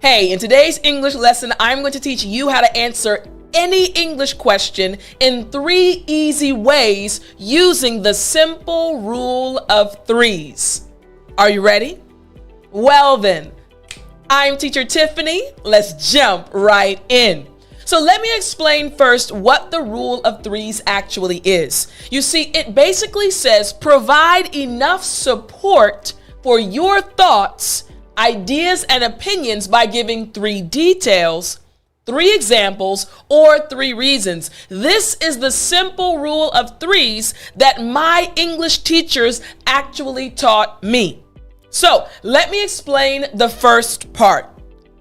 Hey, in today's English lesson, I'm going to teach you how to answer any English question in 3 easy ways using the simple rule of 3s. Are you ready? Well then, I'm Teacher Tiffany. Let's jump right in. So let me explain first what the rule of 3s actually is. You see, it basically says provide enough support for your thoughts, ideas, and opinions by giving 3 details, 3 examples, or 3 reasons. This is the simple rule of 3s that my English teachers actually taught me. So let me explain the first part.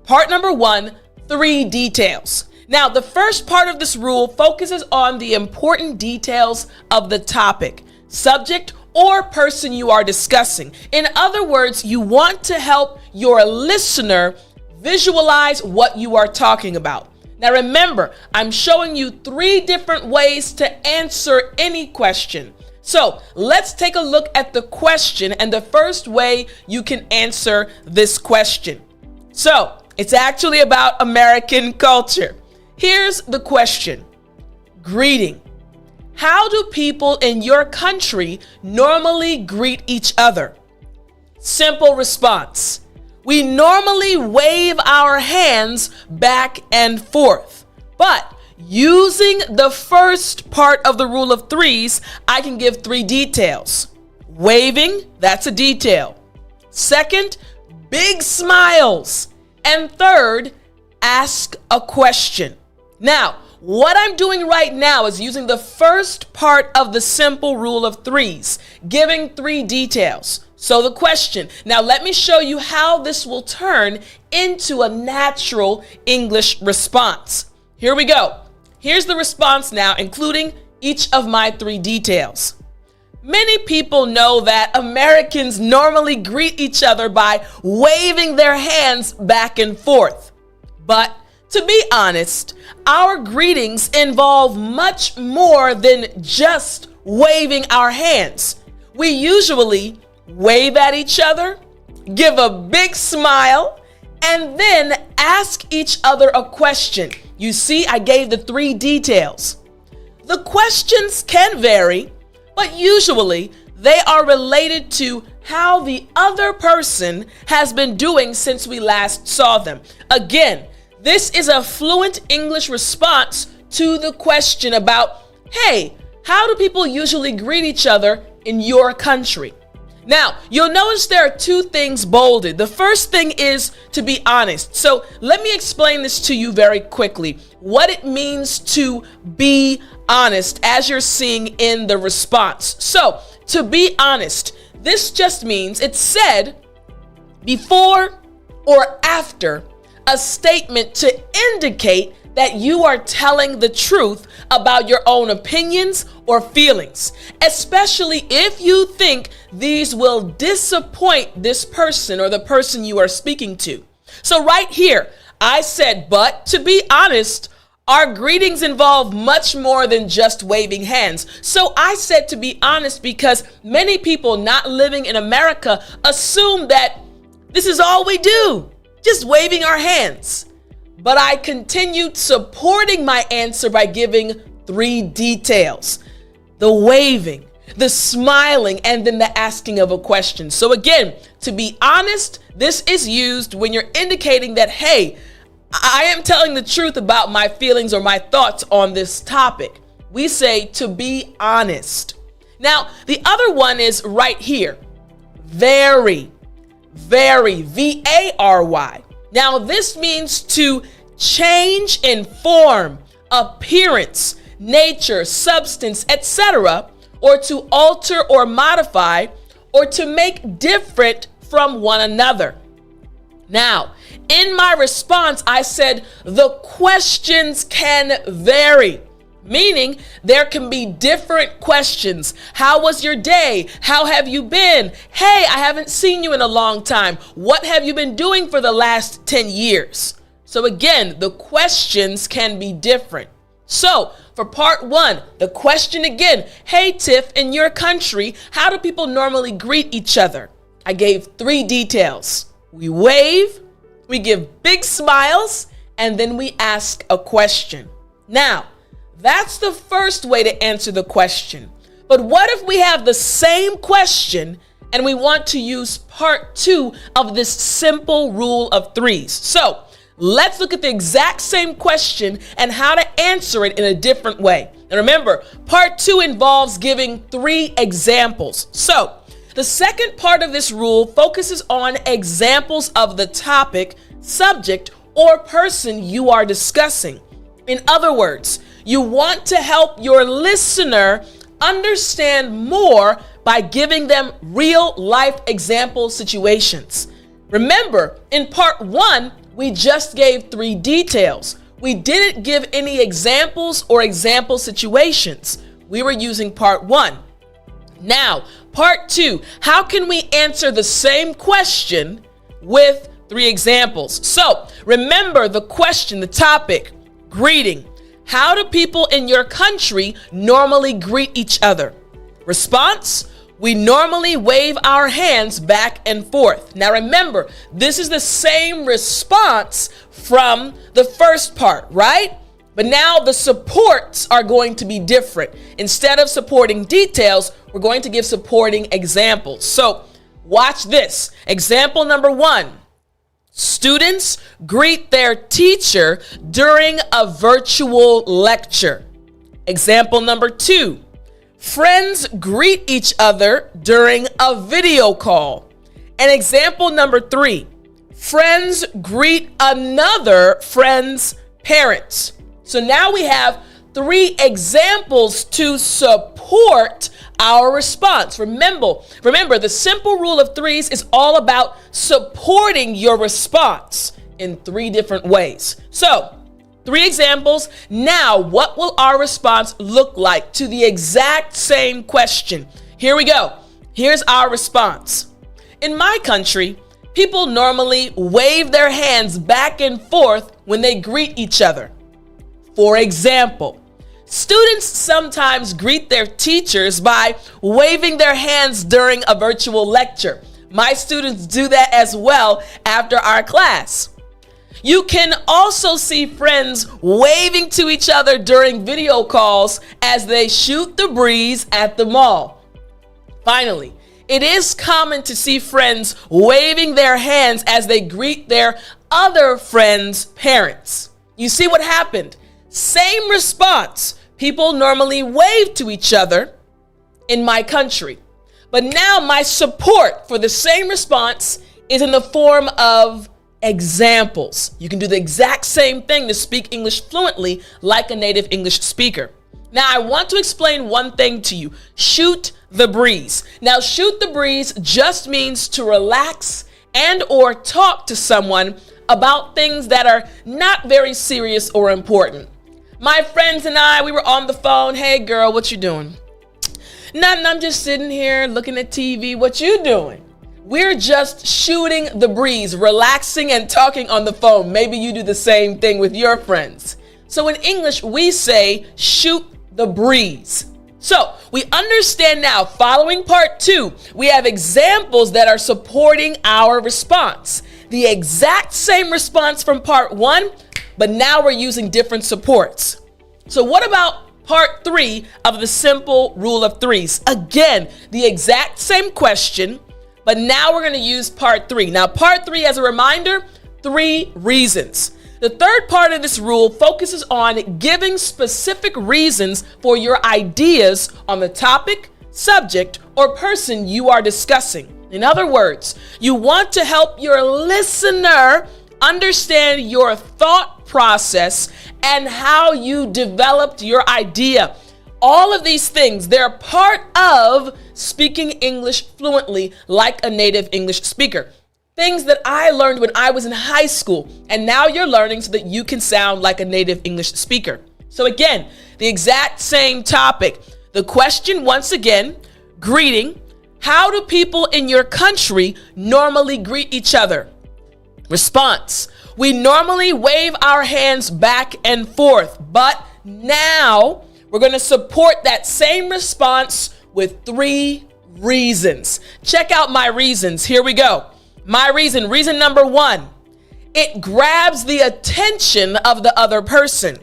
Part number 1, 3 details. Now, the first part of this rule focuses on the important details of the topic, subject, or person you are discussing. In other words, you want to help your listener visualize what you are talking about. Now remember, I'm showing you 3 different ways to answer any question. So let's take a look at the question and the first way you can answer this question. So it's actually about American culture. Here's the question. Greeting. How do people in your country normally greet each other? Simple response. We normally wave our hands back and forth. But using the first part of the rule of 3s, I can give 3 details. Waving, that's a detail. Second, big smiles. And third, ask a question. Now, what I'm doing right now is using the first part of the simple rule of 3s, giving 3 details. So the question. Now let me show you how this will turn into a natural English response. Here we go. Here's the response now, including each of my 3 details. Many people know that Americans normally greet each other by waving their hands back and forth. But to be honest, our greetings involve much more than just waving our hands. We usually wave at each other, give a big smile, and then ask each other a question. You see, I gave the 3 details. The questions can vary, but usually they are related to how the other person has been doing since we last saw them. Again, this is a fluent English response to the question about, hey, how do people usually greet each other in your country? Now, you'll notice there are 2 things bolded. The first thing is to be honest. So let me explain this to you very quickly. What it means to be honest as you're seeing in the response. So to be honest, this just means it's said before or after a statement to indicate that you are telling the truth about your own opinions or feelings, especially if you think these will disappoint this person or the person you are speaking to. So right here, I said, but to be honest, our greetings involve much more than just waving hands. So I said to be honest because many people not living in America assume that this is all we do, just waving our hands. But I continued supporting my answer by giving 3 details. The waving, the smiling, and then the asking of a question. So again, to be honest, this is used when you're indicating that, hey, I am telling the truth about my feelings or my thoughts on this topic. We say to be honest. Now, the other one is right here. Very, V-A-R-Y. Now, this means to change in form, appearance, nature, substance, etc., or to alter or modify, or to make different from one another. Now, in my response, I said the questions can vary, meaning there can be different questions. How was your day? How have you been? Hey, I haven't seen you in a long time. What have you been doing for the last 10 years? So again, the questions can be different. So for part 1, the question again, hey Tiff, in your country, how do people normally greet each other? I gave 3 details. We wave, we give big smiles, and then we ask a question. Now, that's the first way to answer the question. But what if we have the same question and we want to use part 2 of this simple rule of threes? So let's look at the exact same question and how to answer it in a different way. And remember, part 2 involves giving 3 examples. So the second part of this rule focuses on examples of the topic, subject, or person you are discussing. In other words, you want to help your listener understand more by giving them real life example situations. Remember, in part 1, we just gave 3 details. We didn't give any examples or example situations. We were using part 1. Now, part 2, how can we answer the same question with 3 examples? So remember the question, the topic, greeting. How do people in your country normally greet each other? Response: we normally wave our hands back and forth. Now remember, this is the same response from the first part, right? But now the supports are going to be different. Instead of supporting details, we're going to give supporting examples. So watch this. Example number 1. Students greet their teacher during a virtual lecture. Example number 2. Friends greet each other during a video call. And example number 3. Friends greet another friend's parents. So now we have 3 examples to support our response. Remember, the simple rule of threes is all about supporting your response in 3 different ways. So, 3 examples. Now, what will our response look like to the exact same question? Here we go. Here's our response. In my country, people normally wave their hands back and forth when they greet each other. For example, students sometimes greet their teachers by waving their hands during a virtual lecture. My students do that as well after our class. You can also see friends waving to each other during video calls as they shoot the breeze at the mall. Finally, it is common to see friends waving their hands as they greet their other friends' parents. You see what happened? Same response. People normally wave to each other in my country. But now my support for the same response is in the form of examples. You can do the exact same thing to speak English fluently like a native English speaker. Now I want to explain one thing to you. Shoot the breeze. Now shoot the breeze just means to relax and or talk to someone about things that are not very serious or important. My friends and I, we were on the phone. Hey girl, what you doing? Nothing, I'm just sitting here looking at TV. What you doing? We're just shooting the breeze, relaxing and talking on the phone. Maybe you do the same thing with your friends. So in English, we say shoot the breeze. So we understand now, following part 2, we have examples that are supporting our response. The exact same response from part 1, but now we're using different supports. So what about part 3 of the simple rule of threes? Again, the exact same question, but now we're going to use part 3. Now part 3, as a reminder, 3 reasons. The third part of this rule focuses on giving specific reasons for your ideas on the topic, subject, or person you are discussing. In other words, you want to help your listener understand your thought process and how you developed your idea. All of these things, they're part of speaking English fluently like a native English speaker. Things that I learned when I was in high school, and now you're learning so that you can sound like a native English speaker. So again, the exact same topic. The question, once again, greeting. How do people in your country normally greet each other? Response: we normally wave our hands back and forth, but now we're going to support that same response with 3 reasons. Check out my reasons. Here we go. My reason number 1. it grabs the attention of the other person.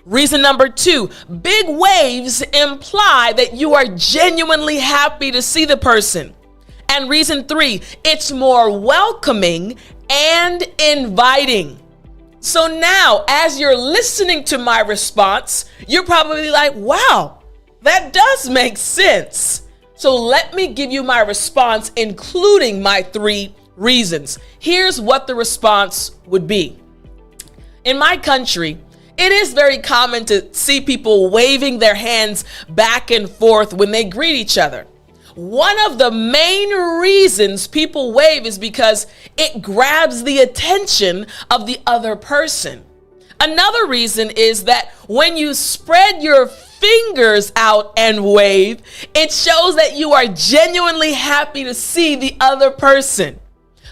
Reason number 2, big waves imply that you are genuinely happy to see the person. And reason 3, it's more welcoming and inviting. So now, as you're listening to my response, you're probably like, wow, that does make sense. So let me give you my response, including my 3 reasons. Here's what the response would be. In my country, it is very common to see people waving their hands back and forth when they greet each other. One of the main reasons people wave is because it grabs the attention of the other person. Another reason is that when you spread your fingers out and wave, it shows that you are genuinely happy to see the other person.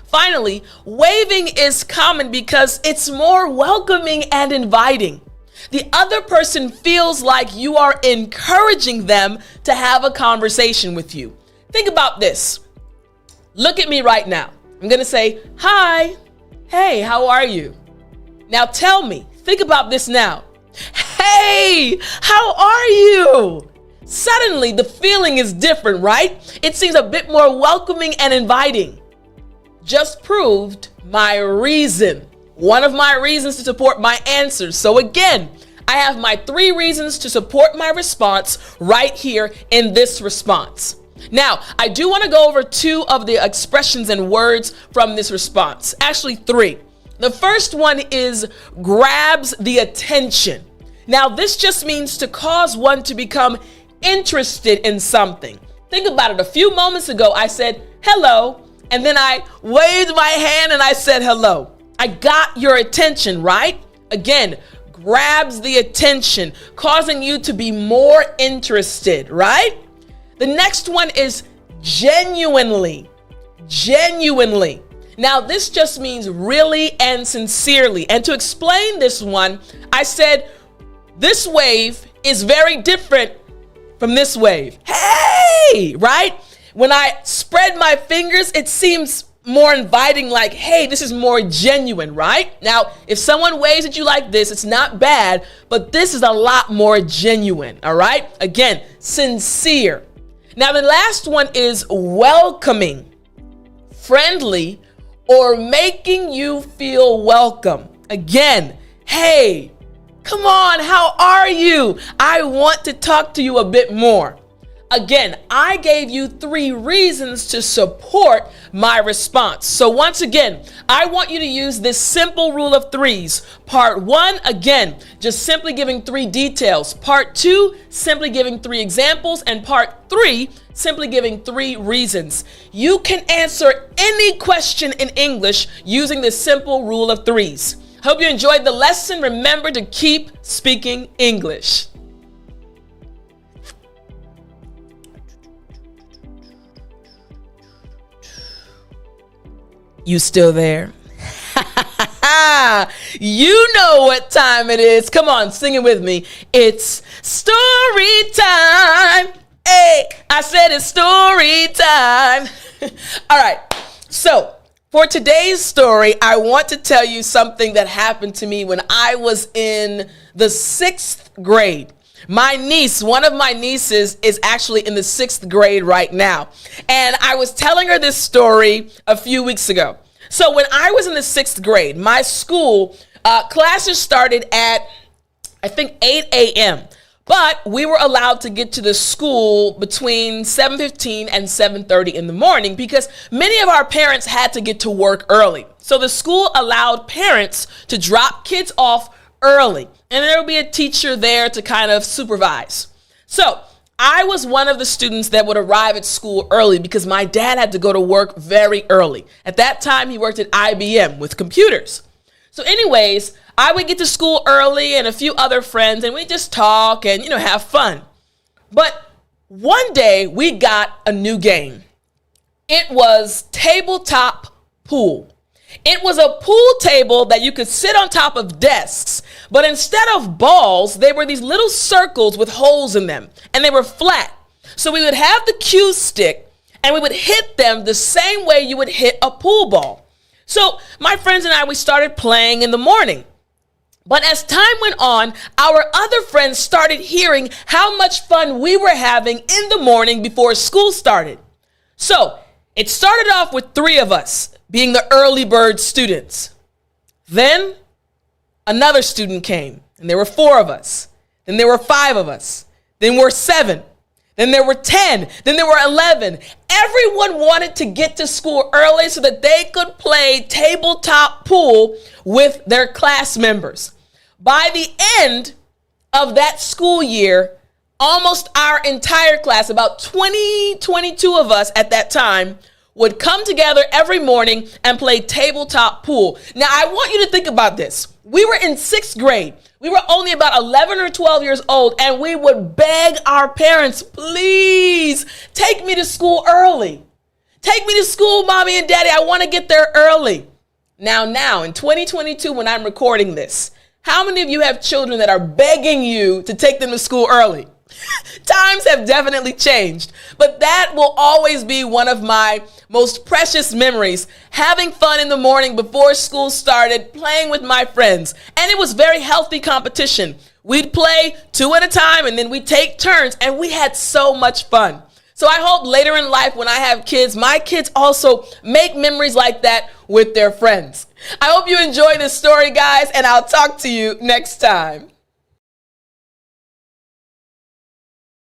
Finally, waving is common because it's more welcoming and inviting. The other person feels like you are encouraging them to have a conversation with you. Think about this. Look at me right now. I'm going to say, hi, hey, how are you? Now tell me, think about this now. Hey, how are you? Suddenly the feeling is different, right? It seems a bit more welcoming and inviting. Just proved my reason. One of my reasons to support my answers. So again, I have my 3 reasons to support my response right here in this response. Now, I do want to go over 2 of the expressions and words from this response. Actually, 3. The first one is grabs the attention. Now, this just means to cause one to become interested in something. Think about it. A few moments ago, I said, hello. And then I waved my hand and I said hello. I got your attention, right? Again, grabs the attention, causing you to be more interested, right? The next one is genuinely. Genuinely. Now, this just means really and sincerely. And to explain this one, I said, this wave is very different from this wave. Hey, right? When I spread my fingers, it seems more inviting, like, hey, this is more genuine, right? Now, if someone waves at you like this, it's not bad, but this is a lot more genuine, all right? Again, sincere. Now, the last one is welcoming, friendly, or making you feel welcome. Again, hey, come on, how are you? I want to talk to you a bit more. Again, I gave you 3 reasons to support my response. So once again, I want you to use this simple rule of 3s. Part 1, again, just simply giving 3 details. Part 2, simply giving 3 examples. And part 3, simply giving 3 reasons. You can answer any question in English using this simple rule of 3s. Hope you enjoyed the lesson. Remember to keep speaking English. You still there? You know what time it is. Come on, sing it with me. It's story time. Hey, I said it's story time. All right. So for today's story, I want to tell you something that happened to me when I was in the 6th grade. My niece, one of my nieces, is actually in the 6th grade right now. And I was telling her this story a few weeks ago. So when I was in the 6th grade, my school classes started at, I think, 8 a.m. But we were allowed to get to the school between 7:15 and 7:30 in the morning because many of our parents had to get to work early. So the school allowed parents to drop kids off early, and there would be a teacher there to kind of supervise. So I was one of the students that would arrive at school early because my dad had to go to work very early. At that time, he worked at IBM with computers. So anyways, I would get to school early and a few other friends, and we just talk and, have fun. But one day we got a new game. It was tabletop pool. It was a pool table that you could sit on top of desks, but instead of balls, they were these little circles with holes in them, and they were flat. So we would have the cue stick, and we would hit them the same way you would hit a pool ball. So my friends and I, we started playing in the morning. But as time went on, our other friends started hearing how much fun we were having in the morning before school started. So it started off with 3 of us being the early bird students. Then another student came, and there were 4 of us. Then there were 5 of us. Then there were 7. Then there were 10. Then there were 11. Everyone wanted to get to school early so that they could play tabletop pool with their class members. By the end of that school year, almost our entire class, about 22 of us at that time, would come together every morning and play tabletop pool. Now, I want you to think about this. We were in 6th grade. We were only about 11 or 12 years old, and we would beg our parents, please take me to school early. Take me to school, mommy and daddy. I want to get there early. Now, in 2022, when I'm recording this, how many of you have children that are begging you to take them to school early? Times have definitely changed, but that will always be one of my most precious memories, having fun in the morning before school started, playing with my friends. And it was very healthy competition. We'd play 2 at a time, and then we'd take turns, and we had so much fun. So I hope later in life when I have kids, my kids also make memories like that with their friends. I hope you enjoy this story, guys, and I'll talk to you next time.